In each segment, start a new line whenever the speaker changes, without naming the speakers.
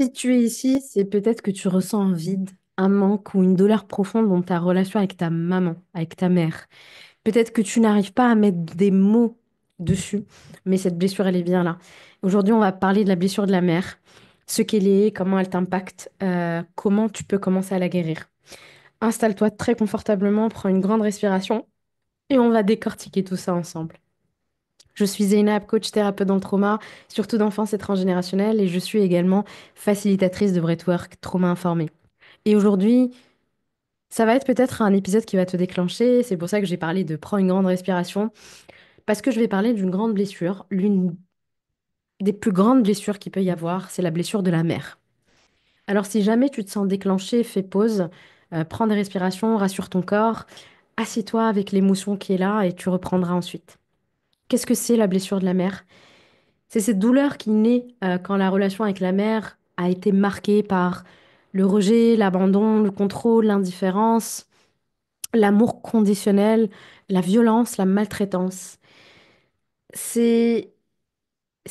Si tu es ici, c'est peut-être que tu ressens un vide, un manque ou une douleur profonde dans ta relation avec ta maman, avec ta mère. Peut-être que tu n'arrives pas à mettre des mots dessus, mais cette blessure, elle est bien là. Aujourd'hui, on va parler de la blessure de la mère, ce qu'elle est, comment elle t'impacte, comment tu peux commencer à la guérir. Installe-toi très confortablement, prends une grande respiration et on va décortiquer tout ça ensemble. Je suis Zeynab, coach thérapeute dans le trauma, surtout d'enfance et transgénérationnel, et je suis également facilitatrice de breathwork trauma informé. Et aujourd'hui, ça va être peut-être un épisode qui va te déclencher, c'est pour ça que j'ai parlé de prends une grande respiration, parce que je vais parler d'une grande blessure, l'une des plus grandes blessures qu'il peut y avoir, c'est la blessure de la mère. Alors si jamais tu te sens déclenché, fais pause, prends des respirations, rassure ton corps, assieds-toi avec l'émotion qui est là et tu reprendras ensuite. Qu'est-ce que c'est la blessure de la mère? C'est cette douleur qui naît quand la relation avec la mère a été marquée par le rejet, l'abandon, le contrôle, l'indifférence, l'amour conditionnel, la violence, la maltraitance. C'est,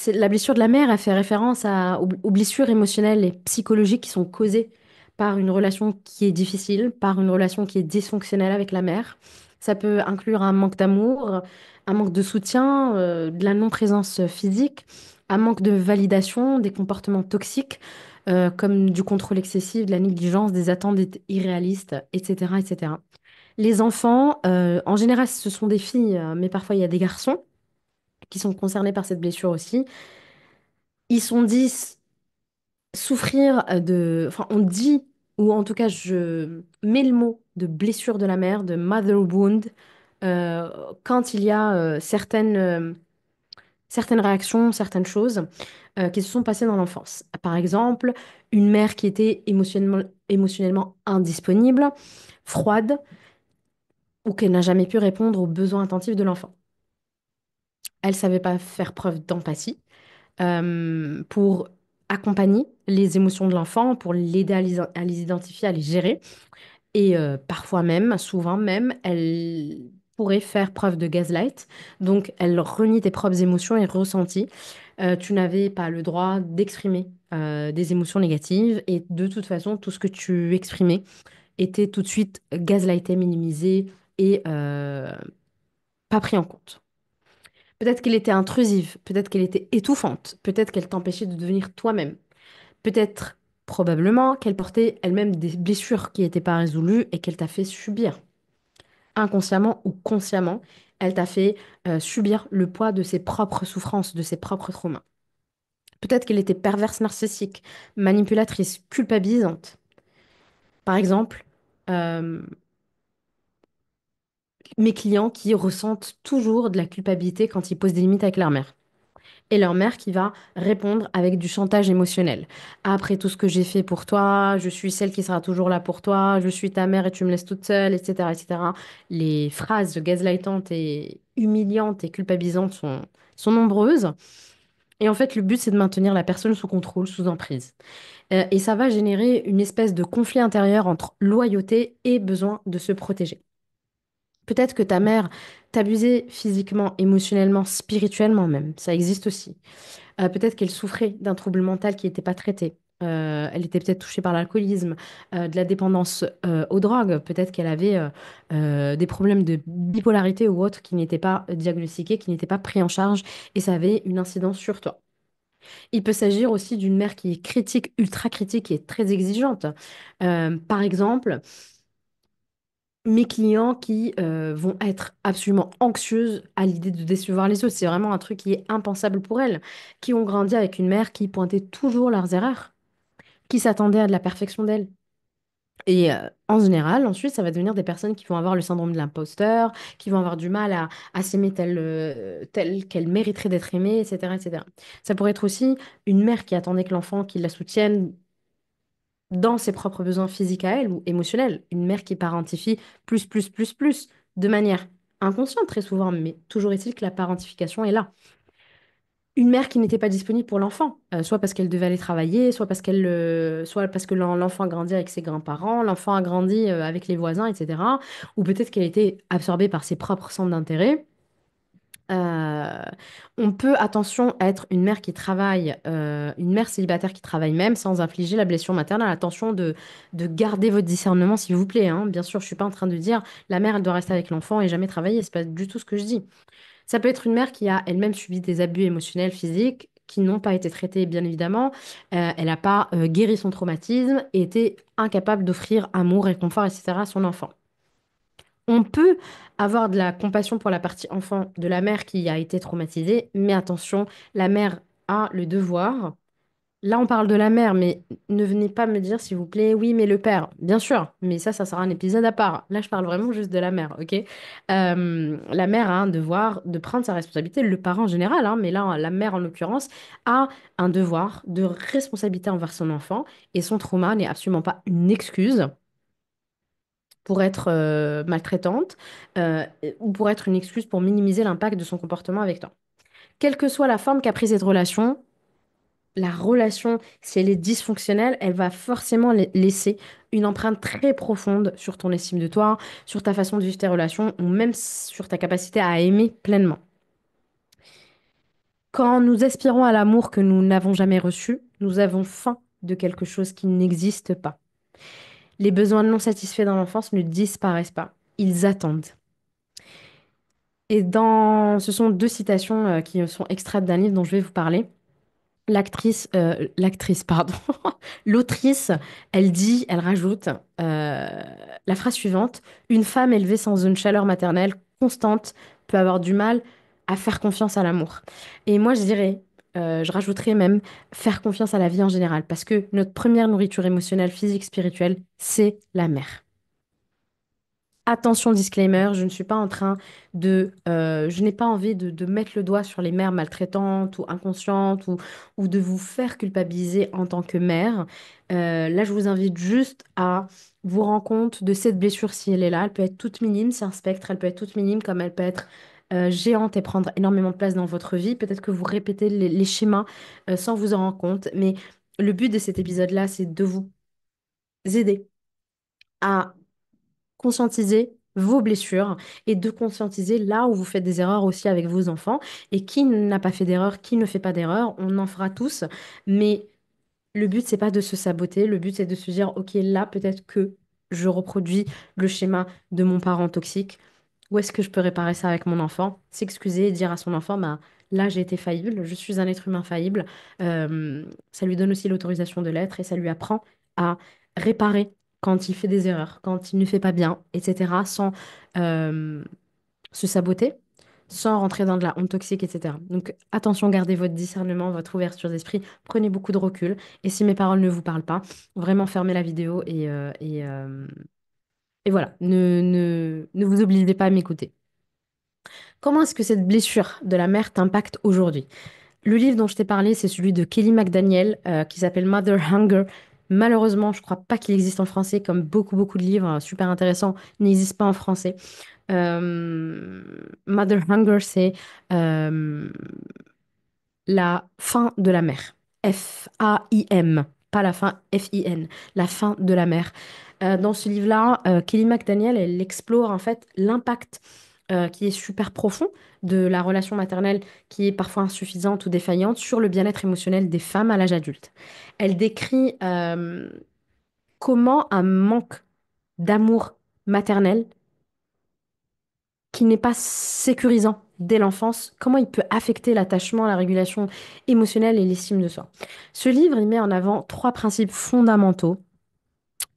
la blessure de la mère, elle fait référence aux blessures émotionnelles et psychologiques qui sont causées par une relation qui est difficile, par une relation qui est dysfonctionnelle avec la mère. Ça peut inclure un manque d'amour, un manque de soutien, de la non-présence physique, un manque de validation, des comportements toxiques, comme du contrôle excessif, de la négligence, des attentes irréalistes, etc., etc. Les enfants, en général, ce sont des filles, mais parfois il y a des garçons qui sont concernés par cette blessure aussi. Ils sont dits souffrir de... Enfin, on dit, ou en tout cas, je mets le mot de blessure de la mère, de mother wound, euh, quand il y a certaines réactions, certaines choses qui se sont passées dans l'enfance. Par exemple, une mère qui était émotionnellement indisponible, froide, ou qui n'a jamais pu répondre aux besoins attentifs de l'enfant. Elle savait pas faire preuve d'empathie pour accompagner les émotions de l'enfant, pour l'aider à les identifier, à les gérer. Et parfois même, souvent même, elle pourrait faire preuve de gaslight. Donc, elle renie tes propres émotions et ressentis. Tu n'avais pas le droit d'exprimer des émotions négatives. Et de toute façon, tout ce que tu exprimais était tout de suite gaslighté, minimisé et pas pris en compte. Peut-être qu'elle était intrusive, peut-être qu'elle était étouffante, peut-être qu'elle t'empêchait de devenir toi-même. Peut-être, probablement, qu'elle portait elle-même des blessures qui n'étaient pas résolues et qu'elle t'a fait subir. Inconsciemment ou consciemment, elle t'a fait subir le poids de ses propres souffrances, de ses propres traumas. Peut-être qu'elle était perverse narcissique, manipulatrice, culpabilisante. Par exemple, euh, mes clients qui ressentent toujours de la culpabilité quand ils posent des limites avec leur mère. Et leur mère qui va répondre avec du chantage émotionnel. Après tout ce que j'ai fait pour toi, je suis celle qui sera toujours là pour toi, je suis ta mère et tu me laisses toute seule, etc., etc. Les phrases gaslightantes et humiliantes et culpabilisantes sont nombreuses. Et en fait, le but, c'est de maintenir la personne sous contrôle, sous emprise. Et ça va générer une espèce de conflit intérieur entre loyauté et besoin de se protéger. Peut-être que ta mère t'abusait physiquement, émotionnellement, spirituellement même. Ça existe aussi. Peut-être qu'elle souffrait d'un trouble mental qui n'était pas traité. Elle était peut-être touchée par l'alcoolisme, de la dépendance aux drogues. Peut-être qu'elle avait des problèmes de bipolarité ou autre qui n'étaient pas diagnostiqués, qui n'étaient pas pris en charge et ça avait une incidence sur toi. Il peut s'agir aussi d'une mère qui est critique, ultra critique et très exigeante. Par exemple, mes clients qui vont être absolument anxieuses à l'idée de décevoir les autres. C'est vraiment un truc qui est impensable pour elles, qui ont grandi avec une mère qui pointait toujours leurs erreurs, qui s'attendait à de la perfection d'elles. Et en général, ensuite, ça va devenir des personnes qui vont avoir le syndrome de l'imposteur, qui vont avoir du mal à s'aimer telle qu'elle mériterait d'être aimée, etc., etc. Ça pourrait être aussi une mère qui attendait que l'enfant qui la soutienne dans ses propres besoins physiques à elle ou émotionnels. Une mère qui parentifie plus, de manière inconsciente très souvent, mais toujours est-il que la parentification est là. Une mère qui n'était pas disponible pour l'enfant, soit parce qu'elle devait aller travailler, soit parce que l'enfant a grandi avec ses grands-parents, l'enfant a grandi avec les voisins, etc. Ou peut-être qu'elle était absorbée par ses propres centres d'intérêt Euh, on peut, attention, être une mère qui travaille, une mère célibataire qui travaille même sans infliger la blessure maternelle. Attention de garder votre discernement, s'il vous plaît, hein. Bien sûr, je suis pas en train de dire la mère, elle doit rester avec l'enfant et jamais travailler. C'est pas du tout ce que je dis. Ça peut être une mère qui a elle-même subi des abus émotionnels, physiques, qui n'ont pas été traités, bien évidemment. Elle n'a pas guéri son traumatisme et été incapable d'offrir amour, réconfort, etc. à son enfant. On peut avoir de la compassion pour la partie enfant de la mère qui a été traumatisée, mais attention, la mère a le devoir. Là, on parle de la mère, mais ne venez pas me dire, s'il vous plaît, oui, mais le père, bien sûr, mais ça sera un épisode à part. Là, je parle vraiment juste de la mère, ok? La mère a un devoir de prendre sa responsabilité, le parent en général, hein, mais là, la mère en l'occurrence, a un devoir de responsabilité envers son enfant, et son trauma n'est absolument pas une excuse pour être maltraitante ou pour être une excuse pour minimiser l'impact de son comportement avec toi. Quelle que soit la forme qu'a prise cette relation, la relation, si elle est dysfonctionnelle, elle va forcément laisser une empreinte très profonde sur ton estime de toi, sur ta façon de vivre tes relations ou même sur ta capacité à aimer pleinement. Quand nous aspirons à l'amour que nous n'avons jamais reçu, nous avons faim de quelque chose qui n'existe pas. Les besoins non satisfaits dans l'enfance ne disparaissent pas, ils attendent. Et ce sont deux citations qui sont extraites d'un livre dont je vais vous parler. L'actrice, pardon, l'autrice, elle dit, elle rajoute la phrase suivante, une femme élevée sans une chaleur maternelle constante peut avoir du mal à faire confiance à l'amour. Et moi, je dirais, je rajouterais même faire confiance à la vie en général, parce que notre première nourriture émotionnelle, physique, spirituelle, c'est la mère. Attention, disclaimer, je ne suis pas en train je n'ai pas envie de mettre le doigt sur les mères maltraitantes ou inconscientes ou de vous faire culpabiliser en tant que mère. Là, je vous invite juste à vous rendre compte de cette blessure si elle est là. Elle peut être toute minime, c'est un spectre, elle peut être toute minime comme elle peut être géante et prendre énormément de place dans votre vie. Peut-être que vous répétez les schémas sans vous en rendre compte, mais le but de cet épisode-là, c'est de vous aider à conscientiser vos blessures et de conscientiser là où vous faites des erreurs aussi avec vos enfants. Et qui n'a pas fait d'erreur, qui ne fait pas d'erreur, on en fera tous. Mais le but, c'est pas de se saboter. Le but, c'est de se dire, OK, là, peut-être que je reproduis le schéma de mon parent toxique. Où est-ce que je peux réparer ça avec mon enfant? S'excuser et dire à son enfant, bah, là, j'ai été faillible, je suis un être humain faillible. Ça lui donne aussi l'autorisation de l'être et ça lui apprend à réparer quand il fait des erreurs, quand il ne fait pas bien, etc., sans euh, se saboter, sans rentrer dans de la honte toxique, etc. Donc attention, gardez votre discernement, votre ouverture d'esprit, prenez beaucoup de recul. Et si mes paroles ne vous parlent pas, vraiment fermez la vidéo et voilà, ne vous obligez pas à m'écouter. Comment est-ce que cette blessure de la mère t'impacte aujourd'hui? Le livre dont je t'ai parlé, c'est celui de Kelly McDaniel, qui s'appelle Mother Hunger. Malheureusement, je crois pas qu'il existe en français, comme beaucoup de livres super intéressants n'existent pas en français. Euh, Mother Hunger, c'est euh, la fin de la mer. F-A-I-M, pas la fin F-I-N, la fin de la mer. Dans ce livre-là, Kelly McDaniel, elle explore en fait l'impact qui est super profond de la relation maternelle qui est parfois insuffisante ou défaillante sur le bien-être émotionnel des femmes à l'âge adulte. Elle décrit comment un manque d'amour maternel qui n'est pas sécurisant dès l'enfance, comment il peut affecter l'attachement, la régulation émotionnelle et l'estime de soi. Ce livre, il met en avant trois principes fondamentaux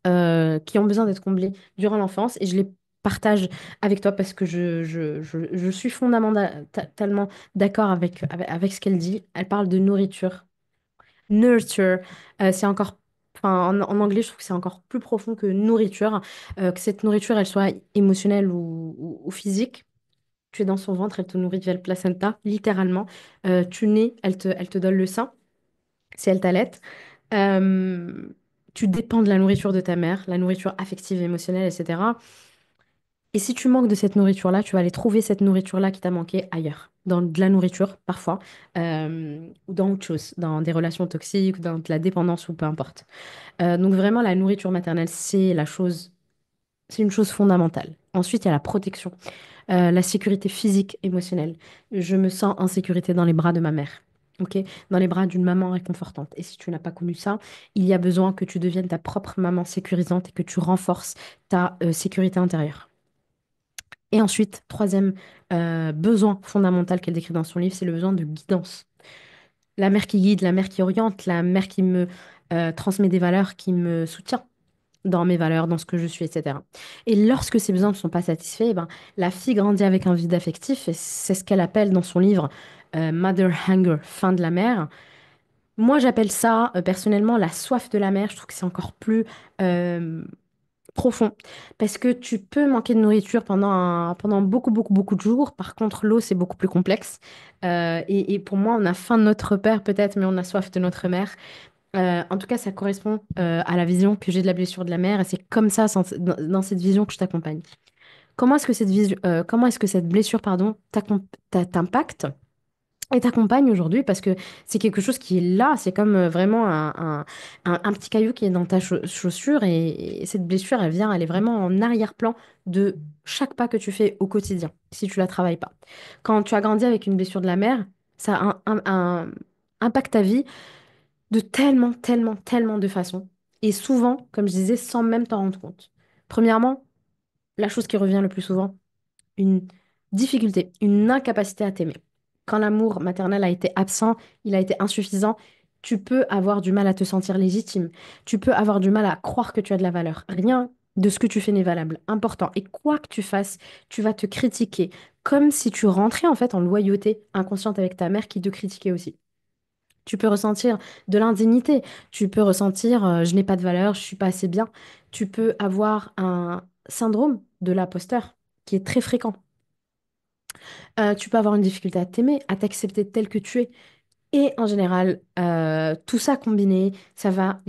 qui ont besoin d'être comblés durant l'enfance et je les partage avec toi parce que je suis fondamentalement d'accord avec ce qu'elle dit. Elle parle de nourriture. Nurture, c'est encore... Enfin, en anglais, je trouve que c'est encore plus profond que nourriture, que cette nourriture, elle soit émotionnelle ou physique. Tu es dans son ventre, elle te nourrit via le placenta, littéralement. Tu nais, elle te donne le sein, si elle t'allaite. Euh, Tu dépends de la nourriture de ta mère, la nourriture affective, émotionnelle, etc. Et si tu manques de cette nourriture-là, tu vas aller trouver cette nourriture-là qui t'a manqué ailleurs, dans de la nourriture, parfois, ou dans autre chose, dans des relations toxiques, dans de la dépendance ou peu importe. Donc vraiment, la nourriture maternelle, c'est une chose fondamentale. Ensuite, il y a la protection, la sécurité physique, émotionnelle. Je me sens en sécurité dans les bras de ma mère. Ok, dans les bras d'une maman réconfortante. Et si tu n'as pas connu ça, il y a besoin que tu deviennes ta propre maman sécurisante et que tu renforces ta sécurité intérieure. Et ensuite, troisième besoin fondamental qu'elle décrit dans son livre, c'est le besoin de guidance. La mère qui guide, la mère qui oriente, la mère qui me transmet des valeurs, qui me soutient dans mes valeurs, dans ce que je suis, etc. Et lorsque ces besoins ne sont pas satisfaits, eh ben, la fille grandit avec un vide affectif, et c'est ce qu'elle appelle dans son livre Mother Hunger, faim de la mère. Moi, j'appelle ça personnellement la soif de la mère. Je trouve que c'est encore plus euh, profond. Parce que tu peux manquer de nourriture pendant beaucoup, beaucoup, beaucoup de jours. Par contre, l'eau, c'est beaucoup plus complexe. Et pour moi, on a faim de notre père peut-être, mais on a soif de notre mère. En tout cas, ça correspond à la vision que j'ai de la blessure de la mère. Et c'est comme ça, dans cette vision, que je t'accompagne. Comment est-ce que cette blessure, pardon, t'impacte? Et t'accompagne aujourd'hui parce que c'est quelque chose qui est là, c'est comme vraiment un petit caillou qui est dans ta chaussure et cette blessure, elle est vraiment en arrière-plan de chaque pas que tu fais au quotidien, si tu la travailles pas. Quand tu as grandi avec une blessure de la mère, ça impacte ta vie de tellement, tellement, tellement de façons. Et souvent, comme je disais, sans même t'en rendre compte. Premièrement, la chose qui revient le plus souvent, une difficulté, une incapacité à t'aimer. Quand l'amour maternel a été absent, il a été insuffisant, tu peux avoir du mal à te sentir légitime. Tu peux avoir du mal à croire que tu as de la valeur. Rien de ce que tu fais n'est valable, important. Et quoi que tu fasses, tu vas te critiquer, comme si tu rentrais en fait en loyauté inconsciente avec ta mère qui te critiquait aussi. Tu peux ressentir de l'indignité, tu peux ressentir je n'ai pas de valeur, je suis pas assez bien. Tu peux avoir un syndrome de l'imposteur qui est très fréquent. Tu peux avoir une difficulté à t'aimer, à t'accepter tel que tu es. Et en général, tout ça combiné, ça va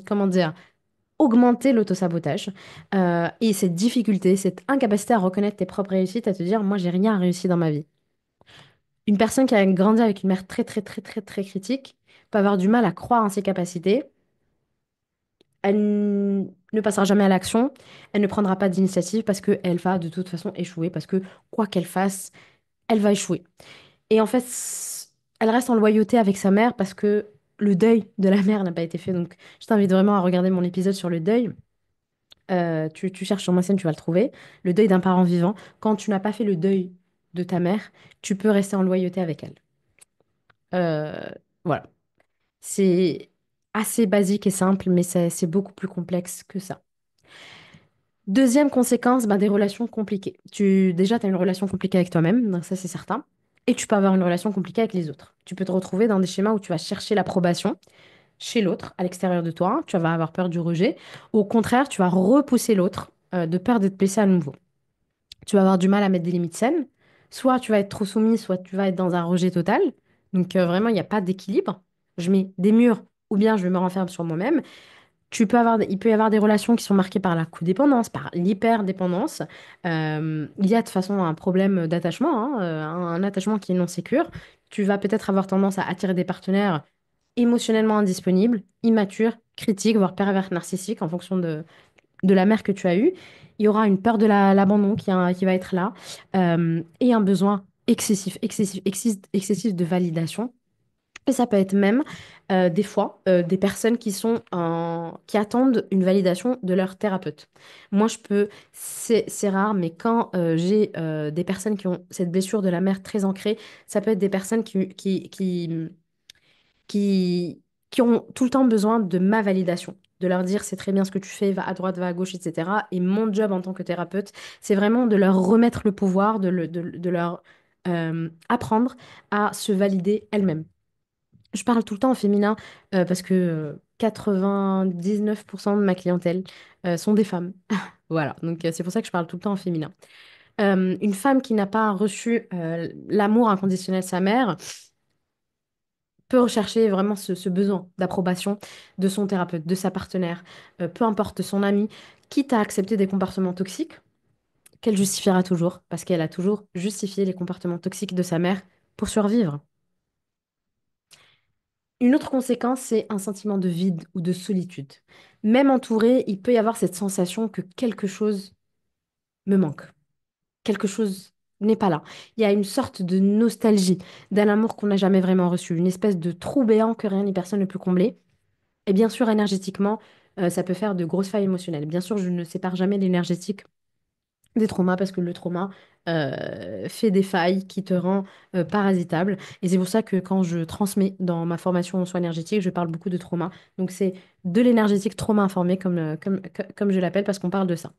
comment dire, augmenter l'autosabotage. Et cette difficulté, cette incapacité à reconnaître tes propres réussites, à te dire, moi, j'ai rien réussi dans ma vie. Une personne qui a grandi avec une mère très, très, très, très, très critique peut avoir du mal à croire en ses capacités. Ne passera jamais à l'action. Elle ne prendra pas d'initiative parce qu'elle va de toute façon échouer, parce que quoi qu'elle fasse, elle va échouer. Et en fait, elle reste en loyauté avec sa mère parce que le deuil de la mère n'a pas été fait. Donc, je t'invite vraiment à regarder mon épisode sur le deuil. Tu cherches sur ma scène, tu vas le trouver. Le deuil d'un parent vivant. Quand tu n'as pas fait le deuil de ta mère, tu peux rester en loyauté avec elle. Euh, voilà. C'est assez basique et simple, mais c'est beaucoup plus complexe que ça. Deuxième conséquence, bah, des relations compliquées. Déjà, tu as une relation compliquée avec toi-même, donc ça c'est certain. Et tu peux avoir une relation compliquée avec les autres. Tu peux te retrouver dans des schémas où tu vas chercher l'approbation chez l'autre, à l'extérieur de toi. Tu vas avoir peur du rejet. Au contraire, tu vas repousser l'autre de peur de te blesser à nouveau. Tu vas avoir du mal à mettre des limites saines. Soit tu vas être trop soumis, soit tu vas être dans un rejet total. Donc vraiment, il n'y a pas d'équilibre. Je mets des murs ou bien je me renferme sur moi-même. Il peut y avoir des relations qui sont marquées par la codépendance, par l'hyperdépendance. Il y a de toute façon un problème d'attachement, hein, un attachement qui est non sécure. Tu vas peut-être avoir tendance à attirer des partenaires émotionnellement indisponibles, immatures, critiques, voire pervers narcissiques en fonction de la mère que tu as eue. Il y aura une peur de l'abandon qui va être là et un besoin excessif de validation. Et ça peut être même des fois des personnes qui attendent une validation de leur thérapeute. Moi, c'est rare, mais quand j'ai des personnes qui ont cette blessure de la mère très ancrée, ça peut être des personnes qui, qui ont tout le temps besoin de ma validation, de leur dire c'est très bien ce que tu fais, va à droite, va à gauche, etc. Et mon job en tant que thérapeute, c'est vraiment de leur remettre le pouvoir, de leur apprendre à se valider elles-mêmes. Je parle tout le temps en féminin parce que 99% de ma clientèle sont des femmes. Voilà, donc c'est pour ça que je parle tout le temps en féminin. Une femme qui n'a pas reçu l'amour inconditionnel de sa mère peut rechercher vraiment ce besoin d'approbation de son thérapeute, de sa partenaire, peu importe de son ami, quitte à accepter des comportements toxiques qu'elle justifiera toujours, parce qu'elle a toujours justifié les comportements toxiques de sa mère pour survivre. Une autre conséquence, c'est un sentiment de vide ou de solitude. Même entouré, il peut y avoir cette sensation que quelque chose me manque. Quelque chose n'est pas là. Il y a une sorte de nostalgie d'un amour qu'on n'a jamais vraiment reçu, une espèce de trou béant que rien ni personne ne peut combler. Et bien sûr, énergétiquement, ça peut faire de grosses failles émotionnelles. Bien sûr, je ne sépare jamais l'énergétique des traumas parce que le trauma fait des failles qui te rend parasitable. Et c'est pour ça que quand je transmets dans ma formation en soins énergétiques, je parle beaucoup de trauma. Donc c'est de l'énergétique trauma informé comme je l'appelle parce qu'on parle de ça.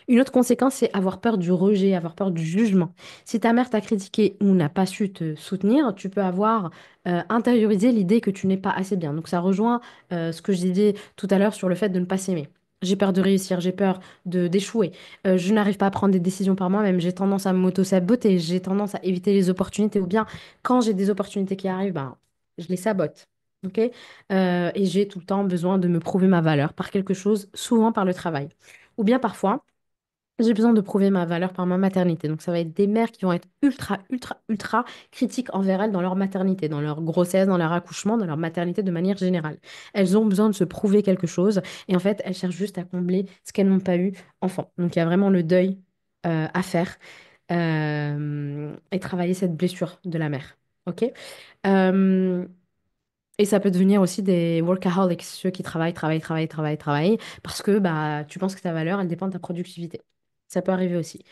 Une autre conséquence, c'est avoir peur du rejet, avoir peur du jugement. Si ta mère t'a critiqué ou n'a pas su te soutenir, tu peux avoir intériorisé l'idée que tu n'es pas assez bien. Donc ça rejoint ce que je disais tout à l'heure sur le fait de ne pas s'aimer. J'ai peur de réussir, j'ai peur de d'échouer. Je n'arrive pas à prendre des décisions par moi-même. J'ai tendance à m'auto-saboter, j'ai tendance à éviter les opportunités. Ou bien, quand j'ai des opportunités qui arrivent, ben, je les sabote. Ok. Et j'ai tout le temps besoin de me prouver ma valeur par quelque chose, souvent par le travail. Ou bien parfois, j'ai besoin de prouver ma valeur par ma maternité. Donc, ça va être des mères qui vont être ultra, ultra, ultra critiques envers elles dans leur maternité, dans leur grossesse, dans leur accouchement, dans leur maternité de manière générale. Elles ont besoin de se prouver quelque chose et en fait, elles cherchent juste à combler ce qu'elles n'ont pas eu enfant. Donc, il y a vraiment le deuil à faire et travailler cette blessure de la mère. OK? Euh, et ça peut devenir aussi des workaholics, ceux qui travaillent, travaillent, travaillent, travaillent, travaillent, parce que bah, tu penses que ta valeur, elle dépend de ta productivité. Ça peut arriver aussi.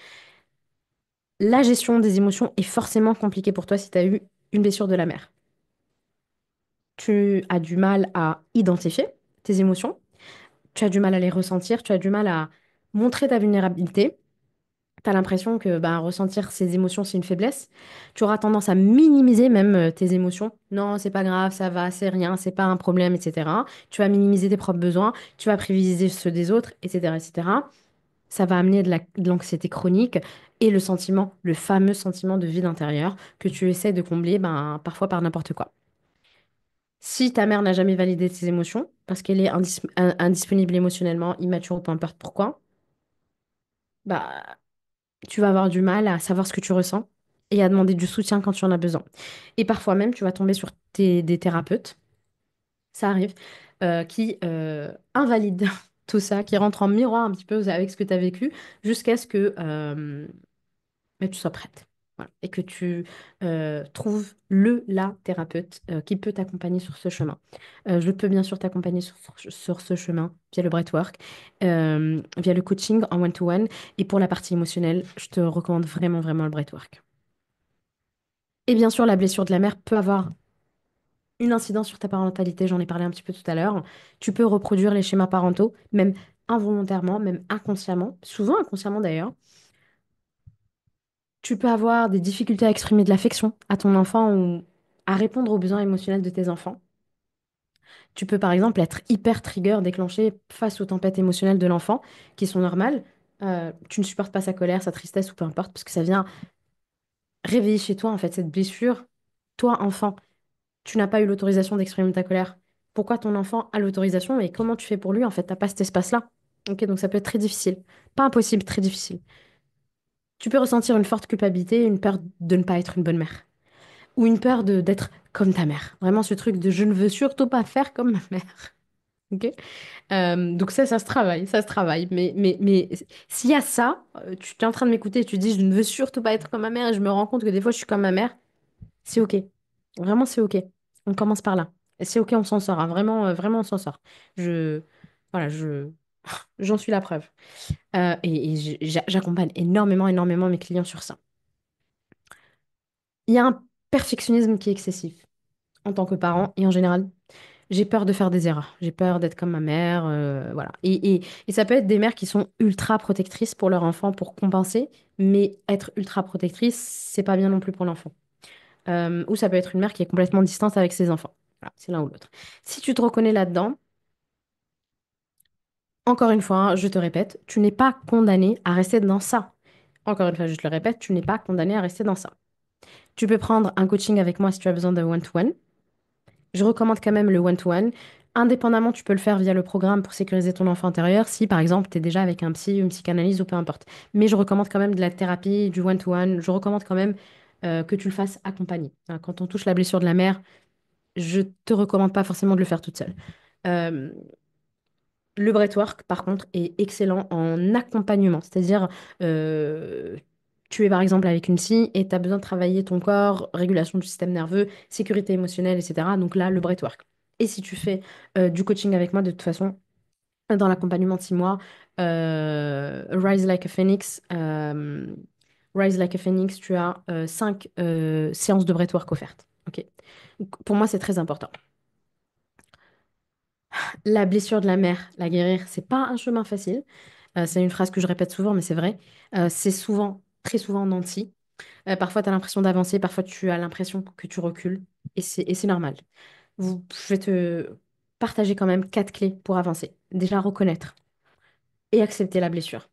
La gestion des émotions est forcément compliquée pour toi si tu as eu une blessure de la mère. Tu as du mal à identifier tes émotions, tu as du mal à les ressentir, tu as du mal à montrer ta vulnérabilité. Tu as l'impression que bah, ressentir ces émotions, c'est une faiblesse. Tu auras tendance à minimiser même tes émotions. Non, c'est pas grave, ça va, c'est rien, c'est pas un problème, etc. Tu vas minimiser tes propres besoins, tu vas privilégier ceux des autres, etc., etc. Ça va amener de l'anxiété chronique et le sentiment, le fameux sentiment de vide intérieur que tu essaies de combler ben, parfois par n'importe quoi. Si ta mère n'a jamais validé tes émotions, parce qu'elle est indisponible émotionnellement, immature ou peu importe pourquoi, bah, tu vas avoir du mal à savoir ce que tu ressens et à demander du soutien quand tu en as besoin. Et parfois même, tu vas tomber sur des thérapeutes, ça arrive, qui invalident tout ça, qui rentrent en miroir un petit peu avec ce que tu as vécu, jusqu'à ce que mais tu sois prête. Voilà. Et que tu trouves la thérapeute qui peut t'accompagner sur ce chemin. Je peux bien sûr t'accompagner sur ce chemin via le breathwork, via le coaching en one-to-one. Et pour la partie émotionnelle, je te recommande vraiment, vraiment le breathwork. Et bien sûr, la blessure de la mère peut avoir une incidence sur ta parentalité, j'en ai parlé un petit peu tout à l'heure. Tu peux reproduire les schémas parentaux, même involontairement, même inconsciemment, souvent inconsciemment d'ailleurs. Tu peux avoir des difficultés à exprimer de l'affection à ton enfant ou à répondre aux besoins émotionnels de tes enfants. Tu peux par exemple être hyper trigger, déclenché face aux tempêtes émotionnelles de l'enfant, qui sont normales. Tu ne supportes pas sa colère, sa tristesse ou peu importe, parce que ça vient réveiller chez toi en fait cette blessure. Toi, enfant, tu n'as pas eu l'autorisation d'exprimer ta colère. Pourquoi ton enfant a l'autorisation et comment tu fais pour lui? En fait, t'as pas cet espace-là. Ok, donc ça peut être très difficile. Pas impossible, très difficile. Tu peux ressentir une forte culpabilité, une peur de ne pas être une bonne mère. Ou une peur de d'être comme ta mère. Vraiment ce truc de je ne veux surtout pas faire comme ma mère. Ok. Donc ça se travaille, ça se travaille. Mais s'il y a ça, tu es en train de m'écouter et tu dis je ne veux surtout pas être comme ma mère et je me rends compte que des fois je suis comme ma mère, c'est ok. Vraiment c'est ok. On commence par là. Et c'est ok, on s'en sort, hein. Vraiment, vraiment on s'en sort. Je, voilà, j'en suis la preuve. J'accompagne énormément, énormément mes clients sur ça. Il y a un perfectionnisme qui est excessif en tant que parent et en général. J'ai peur de faire des erreurs. J'ai peur d'être comme ma mère. Voilà. Et ça peut être des mères qui sont ultra protectrices pour leur enfant pour compenser, mais être ultra protectrice, c'est pas bien non plus pour l'enfant. Ou ça peut être une mère qui est complètement distante avec ses enfants. Voilà, c'est l'un ou l'autre. Si tu te reconnais là-dedans, encore une fois, hein, je te répète, tu n'es pas condamné à rester dans ça. Encore une fois, je te le répète, tu n'es pas condamné à rester dans ça. Tu peux prendre un coaching avec moi si tu as besoin de one-to-one. Je recommande quand même le one-to-one. Indépendamment, tu peux le faire via le programme pour sécuriser ton enfant intérieur si, par exemple, tu es déjà avec un psy, une psychanalyse ou peu importe. Mais je recommande quand même de la thérapie, du one-to-one. Je recommande quand même que tu le fasses accompagner. Hein, quand on touche la blessure de la mère, je te recommande pas forcément de le faire toute seule. Euh, le breathwork, par contre, est excellent en accompagnement. C'est-à-dire, euh, tu es par exemple avec une psy et tu as besoin de travailler ton corps, régulation du système nerveux, sécurité émotionnelle, etc. Donc là, le breathwork. Et si tu fais du coaching avec moi, de toute façon, dans l'accompagnement de 6 mois, Rise Like a Phoenix, Rise Like a Phoenix, tu as 5 séances de breathwork offertes. Ok. Donc, pour moi, c'est très important. La blessure de la mère, la guérir, c'est pas un chemin facile. C'est une phrase que je répète souvent, mais c'est vrai. C'est souvent, très souvent en dents de scie. Parfois, tu as l'impression d'avancer, parfois, tu as l'impression que tu recules. Et c'est normal. Je vais te partager quand même 4 clés pour avancer. Déjà, reconnaître et accepter la blessure.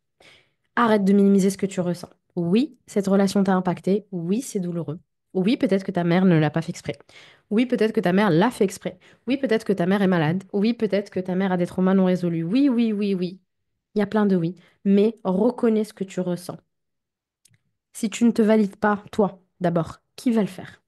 Arrête de minimiser ce que tu ressens. Oui, cette relation t'a impacté. Oui, c'est douloureux. Oui, peut-être que ta mère ne l'a pas fait exprès. Oui, peut-être que ta mère l'a fait exprès. Oui, peut-être que ta mère est malade. Oui, peut-être que ta mère a des traumas non résolus. Oui, oui, oui, oui. Il y a plein de oui. Mais reconnais ce que tu ressens. Si tu ne te valides pas, toi, d'abord, qui va le faire?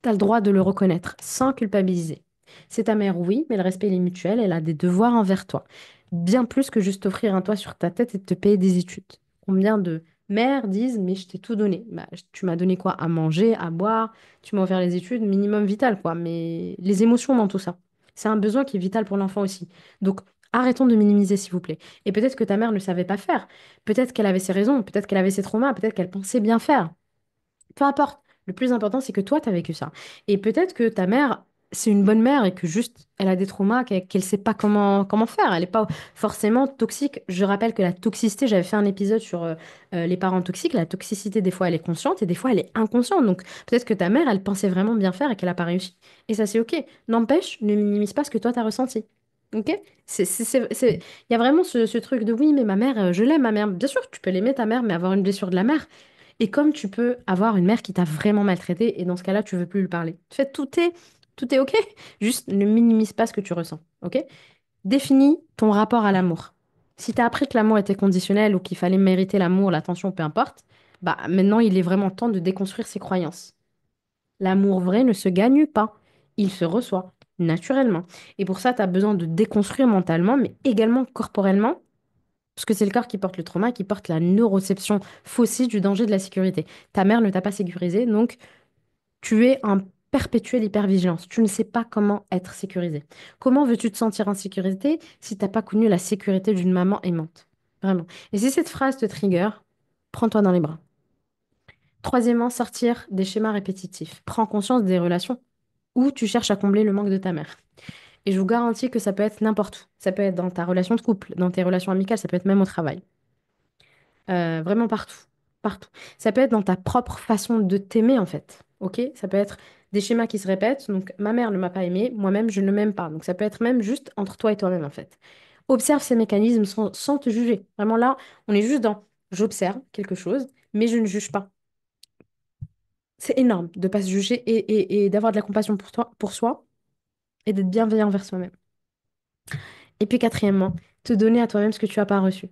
Tu as le droit de le reconnaître sans culpabiliser. C'est ta mère, oui, mais le respect il est mutuel, elle a des devoirs envers toi. Bien plus que juste offrir un toit sur ta tête et te payer des études. Combien de mères disent, mais je t'ai tout donné. Bah, tu m'as donné quoi? À manger, à boire, tu m'as offert les études, minimum vital, quoi. Mais les émotions dans tout ça. C'est un besoin qui est vital pour l'enfant aussi. Donc, arrêtons de minimiser, s'il vous plaît. Et peut-être que ta mère ne savait pas faire. Peut-être qu'elle avait ses raisons, peut-être qu'elle avait ses traumas, peut-être qu'elle pensait bien faire. Peu importe. Le plus important, c'est que toi, tu as vécu ça. Et peut-être que ta mère, c'est une bonne mère et que juste, elle a des traumas qu'elle sait pas comment faire. Elle n'est pas forcément toxique. Je rappelle que la toxicité, j'avais fait un épisode sur les parents toxiques. La toxicité, des fois, elle est consciente et des fois, elle est inconsciente. Donc, peut-être que ta mère, elle pensait vraiment bien faire et qu'elle n'a pas réussi. Et ça, c'est OK. N'empêche, ne minimise pas ce que toi, tu as ressenti. OK? Il y a vraiment ce truc de oui, mais ma mère, je l'aime, ma mère. Bien sûr, tu peux l'aimer, ta mère, mais avoir une blessure de la mère. Et comme tu peux avoir une mère qui t'a vraiment maltraité et dans ce cas-là, tu veux plus lui parler. En fait, tout est OK. Juste ne minimise pas ce que tu ressens. OK? Définis ton rapport à l'amour. Si tu as appris que l'amour était conditionnel ou qu'il fallait mériter l'amour, l'attention, peu importe, bah maintenant il est vraiment temps de déconstruire ses croyances. L'amour vrai ne se gagne pas, il se reçoit naturellement. Et pour ça, tu as besoin de déconstruire mentalement, mais également corporellement parce que c'est le corps qui porte le trauma, qui porte la neuroception faussée du danger de la sécurité. Ta mère ne t'a pas sécurisé, donc tu es en perpétuelle hypervigilance. Tu ne sais pas comment être sécurisé. Comment veux-tu te sentir en sécurité si tu n'as pas connu la sécurité d'une maman aimante? Vraiment. Et si cette phrase te trigger, prends-toi dans les bras. Troisièmement, sortir des schémas répétitifs. Prends conscience des relations où tu cherches à combler le manque de ta mère. Et je vous garantis que ça peut être n'importe où. Ça peut être dans ta relation de couple, dans tes relations amicales, ça peut être même au travail. Vraiment partout. Partout. Ça peut être dans ta propre façon de t'aimer, en fait. OK? Ça peut être des schémas qui se répètent. Donc, ma mère ne m'a pas aimé, moi-même, je ne m'aime pas. Donc, ça peut être même juste entre toi et toi-même, en fait. Observe ces mécanismes sans te juger. Vraiment là, on est juste dans j'observe quelque chose, mais je ne juge pas. C'est énorme de ne pas se juger et d'avoir de la compassion pour toi, pour soi et d'être bienveillant envers soi-même. Et puis, quatrièmement, te donner à toi-même ce que tu n'as pas reçu.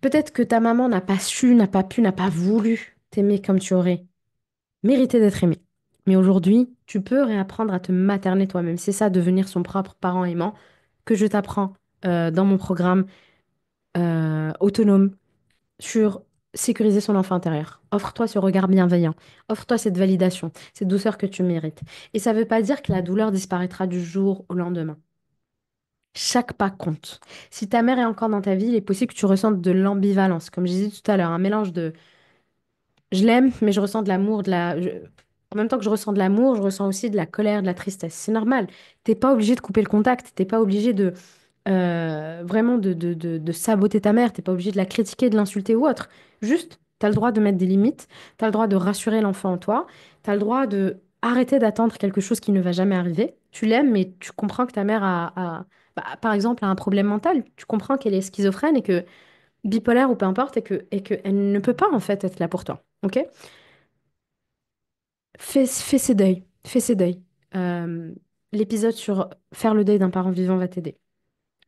Peut-être que ta maman n'a pas su, n'a pas pu, n'a pas voulu t'aimer comme tu aurais mérité d'être aimé. Mais aujourd'hui, tu peux réapprendre à te materner toi-même. C'est ça, devenir son propre parent aimant, que je t'apprends dans mon programme autonome sur sécuriser son enfant intérieur. Offre-toi ce regard bienveillant. Offre-toi cette validation, cette douceur que tu mérites. Et ça ne veut pas dire que la douleur disparaîtra du jour au lendemain. Chaque pas compte. Si ta mère est encore dans ta vie, il est possible que tu ressentes de l'ambivalence, comme je disais tout à l'heure, un mélange de je l'aime, mais je ressens de l'amour, en même temps que je ressens de l'amour, je ressens aussi de la colère, de la tristesse. C'est normal. T'es pas obligé de couper le contact. T'es pas obligé de vraiment de saboter ta mère. T'es pas obligé de la critiquer, de l'insulter ou autre. Juste, t'as le droit de mettre des limites. T'as le droit de rassurer l'enfant en toi. T'as le droit de arrêter d'attendre quelque chose qui ne va jamais arriver. Tu l'aimes, mais tu comprends que ta mère bah, par exemple, a un problème mental. Tu comprends qu'elle est schizophrène et que bipolaire ou peu importe, et que elle ne peut pas en fait être là pour toi. Ok? Fais ses deuils. Fais ses deuils. Euh, L'épisode sur faire le deuil d'un parent vivant va t'aider.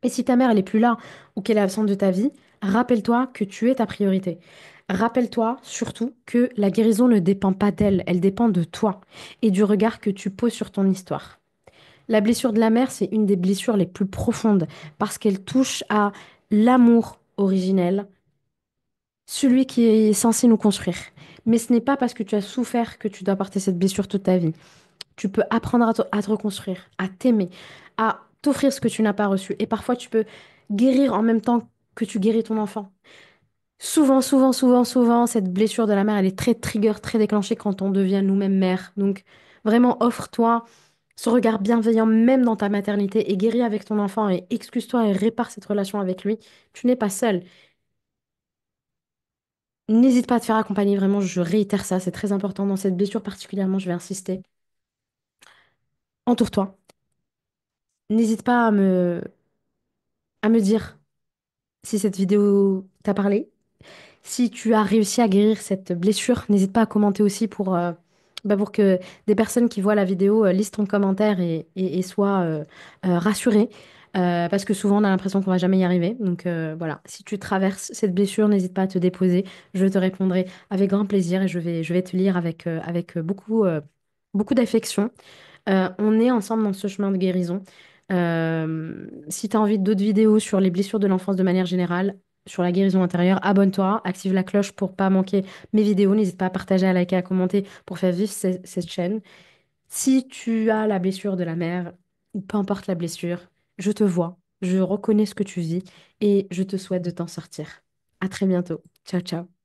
Et si ta mère, elle est plus là ou qu'elle est absente de ta vie, rappelle-toi que tu es ta priorité. Rappelle-toi surtout que la guérison ne dépend pas d'elle, elle dépend de toi et du regard que tu poses sur ton histoire. La blessure de la mère, c'est une des blessures les plus profondes parce qu'elle touche à l'amour originel, celui qui est censé nous construire. Mais ce n'est pas parce que tu as souffert que tu dois porter cette blessure toute ta vie. Tu peux apprendre à te reconstruire, à t'aimer, à t'offrir ce que tu n'as pas reçu. Et parfois, tu peux guérir en même temps que tu guéris ton enfant. Souvent, cette blessure de la mère, elle est très trigger, très déclenchée quand on devient nous-mêmes mère. Donc, vraiment, offre-toi ce regard bienveillant, même dans ta maternité, et guéris avec ton enfant, et excuse-toi et répare cette relation avec lui. Tu n'es pas seul. N'hésite pas à te faire accompagner, vraiment, je réitère ça, c'est très important. Dans cette blessure particulièrement, je vais insister. Entoure-toi. N'hésite pas à me dire si cette vidéo t'a parlé. Si tu as réussi à guérir cette blessure, n'hésite pas à commenter aussi pour que des personnes qui voient la vidéo lisent ton commentaire et soient rassurées. Parce que souvent, on a l'impression qu'on va jamais y arriver. Donc voilà, si tu traverses cette blessure, n'hésite pas à te déposer. Je te répondrai avec grand plaisir et je vais te lire avec beaucoup d'affection. On est ensemble dans ce chemin de guérison. Si tu as envie d'autres vidéos sur les blessures de l'enfance de manière générale, sur la guérison intérieure, abonne-toi, active la cloche pour pas manquer mes vidéos. N'hésite pas à partager, à liker, à commenter pour faire vivre cette chaîne. Si tu as la blessure de la mère, ou peu importe la blessure, je te vois, je reconnais ce que tu vis et je te souhaite de t'en sortir. À très bientôt. Ciao, ciao.